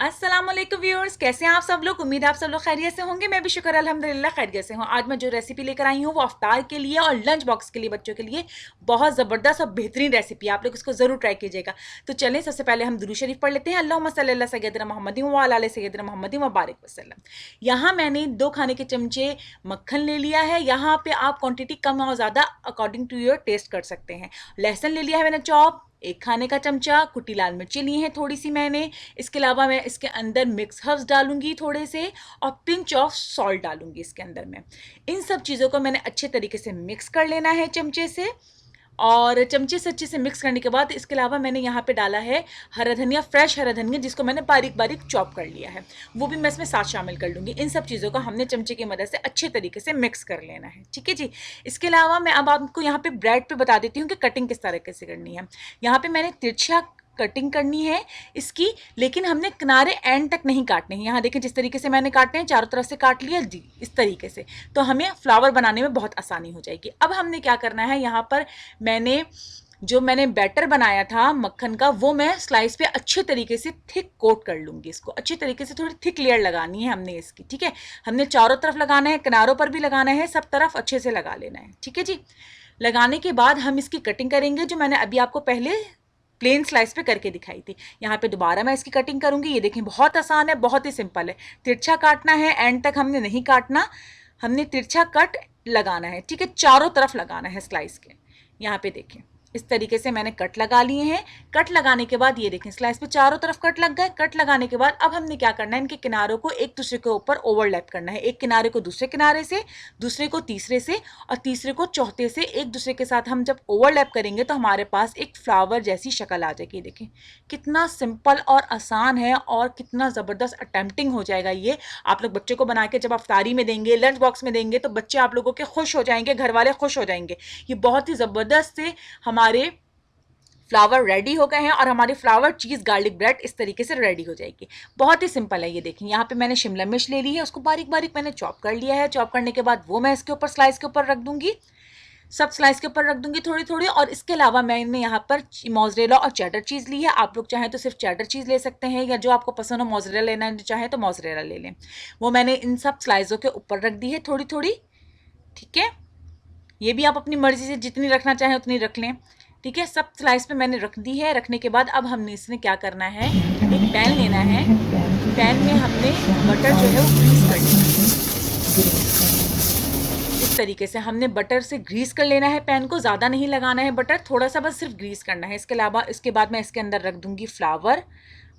अस्सलाम वालेकुम व्यूअर्स, कैसे हैं आप सब लोग। उम्मीद है आप सब लोग खैरियत से होंगे। मैं भी शुक्र अल्हम्दुलिल्लाह खैरियत से हूँ। आज मैं जो रेसिपी लेकर आई हूँ वो अफ्तार के लिए और लंच बॉक्स के लिए बच्चों के लिए बहुत ज़बरदस्त और बेहतरीन रेसिपी है। आप लोग इसको ज़रूर ट्राई कीजिएगा। तो चलें, सबसे पहले हम दुरूद शरीफ पढ़ लेते हैं। अल्लाहुम्मा सल्ली अला सय्यदिना मुहम्मदिन व अला आलि सय्यदिना मुहम्मदिन व बारिक वसल्लम। यहाँ मैंने 2 खाने के चमचे मक्खन ले लिया है। यहाँ पे आप क्वांटिटी कम और ज़्यादा अकॉर्डिंग टू योर टेस्ट कर सकते हैं। लहसुन ले लिया है मैंने चॉप, 1 खाने का चमचा, कुटी लाल मिर्ची ली है थोड़ी सी मैंने। इसके अलावा मैं इसके अंदर मिक्स हर्ब्स डालूंगी थोड़े से, और पिंच ऑफ सॉल्ट डालूंगी इसके अंदर में। इन सब चीज़ों को मैंने अच्छे तरीके से मिक्स कर लेना है चमचे से, और चमचे से अच्छे से मिक्स करने के बाद इसके अलावा मैंने यहाँ पे डाला है हरा धनिया, फ्रेश हरा धनिया, जिसको मैंने बारीक बारीक चॉप कर लिया है। वो भी मैं इसमें साथ शामिल कर लूँगी। इन सब चीज़ों को हमने चमचे की मदद से अच्छे तरीके से मिक्स कर लेना है, ठीक है जी। इसके अलावा मैं अब आपको यहाँ पे ब्रेड पे बता देती हूँ कि कटिंग किस तरीके से करनी है। यहाँ पे मैंने तिरछा कटिंग करनी है इसकी, लेकिन हमने किनारे एंड तक नहीं काटने हैं। यहाँ देखें जिस तरीके से मैंने काटने हैं, चारों तरफ से काट लिया जी, इस तरीके से, तो हमें फ्लावर बनाने में बहुत आसानी हो जाएगी। अब हमने क्या करना है, यहाँ पर मैंने बैटर बनाया था मक्खन का, वो मैं स्लाइस पे अच्छे तरीके से थिक कोट कर लूँगी। इसको अच्छे तरीके से थोड़ी थिक लेयर लगानी है हमने इसकी, ठीक है। हमने चारों तरफ लगाना है, किनारों पर भी लगाना है, सब तरफ अच्छे से लगा लेना है, ठीक है जी। लगाने के बाद हम इसकी कटिंग करेंगे, जो मैंने अभी आपको पहले प्लेन स्लाइस पे करके दिखाई थी। यहाँ पे दोबारा मैं इसकी कटिंग करूँगी। ये देखें बहुत आसान है, बहुत ही सिंपल है। तिरछा काटना है, एंड तक हमने नहीं काटना, हमने तिरछा कट लगाना है, ठीक है। चारों तरफ लगाना है स्लाइस के। यहाँ पे देखें इस तरीके से मैंने कट लगा लिए हैं। कट लगाने के बाद ये देखें स्लाइस पे चारों तरफ कट लग गए। कट लगाने के बाद अब हमने क्या करना है, इनके किनारों को एक दूसरे के ऊपर ओवरलैप करना है। एक किनारे को दूसरे किनारे से, दूसरे को तीसरे से, और तीसरे को चौथे से एक दूसरे के साथ हम जब ओवरलैप करेंगे तो हमारे पास एक फ्लावर जैसी शक्ल आ जाएगी। देखें कितना सिंपल और आसान है और कितना ज़बरदस्त अटेम्प्टिंग हो जाएगा ये। आप लोग बच्चे को बना के जब अफ्तारी में देंगे, लंच बॉक्स में देंगे, तो बच्चे आप लोगों के खुश हो जाएंगे, घर वाले खुश हो जाएंगे। ये बहुत ही ज़बरदस्त से हमारे फ्लावर रेडी हो गए हैं और हमारी फ्लावर चीज़ गार्लिक ब्रेड इस तरीके से रेडी हो जाएगी। बहुत ही सिंपल है ये। देखें यहाँ पे मैंने शिमला मिर्च ले ली है, उसको बारीक बारीक मैंने चॉप कर लिया है। चॉप करने के बाद वो मैं इसके ऊपर स्लाइस के ऊपर रख दूंगी, सब स्लाइस के ऊपर रख दूंगी थोड़ी थोड़ी। और इसके अलावा मैंने यहाँ पर मोज़रेला और चेडर चीज़ ली है। आप लोग चाहें तो सिर्फ चेडर चीज़ ले सकते हैं, या जो आपको पसंद हो मोज़रेला लेना है चाहें तो मोज़रेला ले लें। वो मैंने इन सब स्लाइसों के ऊपर रख दी है थोड़ी थोड़ी, ठीक है। ये भी आप अपनी मर्जी से जितनी रखना चाहें उतनी रख लें, ठीक है। सब स्लाइस पे मैंने रख दी है। रखने के बाद अब हमने इसमें क्या करना है, एक पैन लेना है। पैन में हमने बटर जो है वो ग्रीस कर लेना है। इस तरीके से हमने बटर से ग्रीस कर लेना है पैन को। ज़्यादा नहीं लगाना है बटर, थोड़ा सा बस सिर्फ ग्रीस करना है। इसके बाद मैं इसके अंदर रख दूंगी फ्लावर,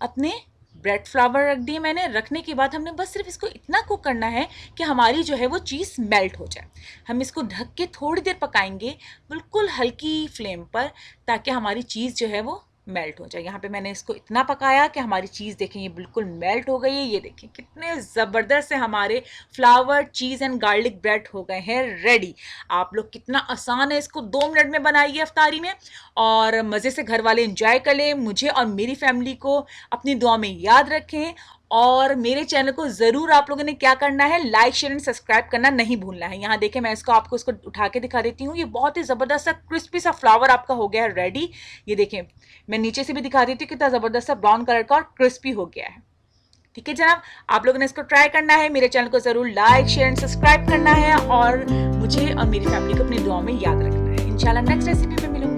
अपने ब्रेड फ्लावर रख दिए मैंने। रखने के बाद हमने बस सिर्फ इसको इतना कुक करना है कि हमारी जो है वो चीज़ मेल्ट हो जाए। हम इसको ढक के थोड़ी देर पकाएंगे बिल्कुल हल्की फ्लेम पर, ताकि हमारी चीज़ जो है वो मेल्ट हो जाए। यहाँ पे मैंने इसको इतना पकाया कि हमारी चीज़ देखें ये बिल्कुल मेल्ट हो गई है। ये देखें कितने ज़बरदस्त से हमारे flower cheese and garlic bread हो गए हैं रेडी। आप लोग कितना आसान है, इसको 2 मिनट में बनाइए अफ्तारी में और मज़े से घर वाले इंजॉय कर लें। मुझे और मेरी फैमिली को अपनी दुआ में याद रखें, और मेरे चैनल को ज़रूर आप लोगों ने क्या करना है, लाइक शेयर एंड सब्सक्राइब करना नहीं भूलना है। यहाँ देखें मैं आपको इसको उठा के दिखा देती हूँ। ये बहुत ही ज़बरदस्त सा क्रिस्पी सा फ्लावर आपका हो गया है रेडी। ये देखें मैं नीचे से भी दिखा देती हूँ कितना ज़बरदस्त सा ब्राउन कलर का और क्रिस्पी हो गया है, ठीक है जनाब। आप लोगों ने इसको ट्राई करना है, मेरे चैनल को ज़रूर लाइक शेयर एंड सब्सक्राइब करना है, और मुझे और मेरी फैमिली को अपनी दुआ में याद रखना है। इंशाल्लाह नेक्स्ट रेसिपी में मिलूंगी।